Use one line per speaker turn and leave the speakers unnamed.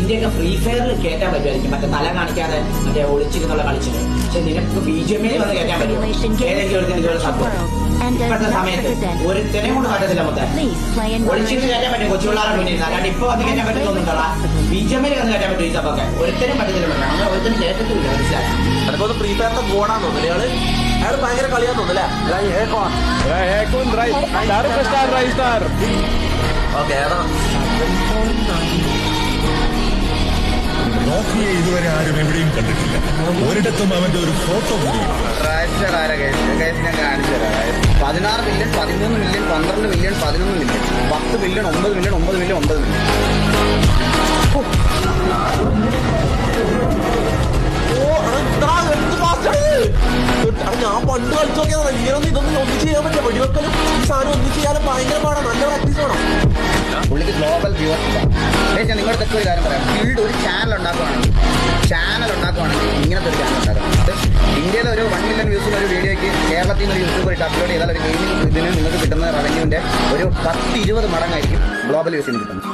ഇന്ത്യയൊക്കെ free ഫയറിൽ കയറ്റാൻ പറ്റുമായിരിക്കും, മറ്റേ തല കാണിക്കാതെ മറ്റേ ഒളിച്ചിരുന്നുള്ള കളിച്ചത്. പക്ഷെ നിനക്ക് BGMയിൽ വന്ന് കയറ്റാൻ പറ്റും ഏതെങ്കിലും ഒരു ഇതുപോലെ സംഭവം. ഇപ്പോഴത്തെ സമയത്ത് ഒരുത്തനെ കൊണ്ട് പറ്റത്തില്ല. മൊത്തം ഒളിച്ചിരുന്ന് കയറ്റാൻ പറ്റും കൊച്ചു പിള്ളേരുടെ മുന്നിൽ, അല്ലാണ്ട് ഇപ്പൊ വന്ന് കയറ്റാൻ പറ്റുന്നുണ്ടോ? BGMയിൽ വന്ന് കയറ്റാൻ പറ്റും ഈ സംഭവമൊക്കെ. ഒരുത്തനും പറ്റത്തില്ല, അങ്ങനെ ഒരുത്തനും കേട്ടത്തില്ല. മനസ്സിലായി?
അതുപോലെ ഫ്രീ ഫയറിന്റെ ബോർഡാന്ന് തോന്നുന്നു അയാൾ ഭയങ്കര കളിയാന്ന് തോന്നുന്നല്ലേ? ഓക്കെ
റോക്കിയെ ഇതുവരെ ആരും എവിടെയും കണ്ടിട്ടില്ല. ഒരിടത്തും അവന്റെ ഒരു ഫോട്ടോ പോലും.
ഞാൻ കാണിച്ചു തരാം. 16 million, 13 million, 12 million, 11 million, 10 million, 9 million, 9 million, 9 million.
ഞാൻ പണ്ട് കളിച്ചു നോക്കിയതാണ്. ഇങ്ങനൊന്നും ഇതൊന്നും ഒന്നും ചെയ്യാൻ പറ്റില്ല. വെടിവെക്കലും ഈ സാധനം ഒന്നും ചെയ്യാനും ഭയങ്കര പാടാണ്. നല്ല പ്രാക്ടീസ് വേണം.
പുള്ളിക്ക് ഗ്ലോബൽ വ്യൂവർഷിപ്പ്. ഞാൻ നിങ്ങളുടെ ഒരു കാര്യം പറയാം. ഫീൽഡ് ഒരു ചാനൽ ഉണ്ടാക്കുകയാണെങ്കിൽ ഇങ്ങനത്തെ ഒരു ചാനൽ ഉണ്ടാക്കണം. ഇന്ത്യയിലെ ഒരു 1 മില്യൺ വ്യൂസിന് ഒരു വീഡിയോയ്ക്ക് കേരളത്തിൽ നിന്ന് ഒരു യൂട്യൂബർ ഇട്ട് അപ്ലോഡ് ചെയ്താൽ ഒരു ഗെയിമിംഗ് ഇതിന് നിങ്ങൾക്ക് കിട്ടുന്ന റവന്യൂവിന്റെ ഒരു 10-20 മടങ്ങായിരിക്കും ഗ്ലോബൽ വ്യൂസിന് കിട്ടുന്നത്.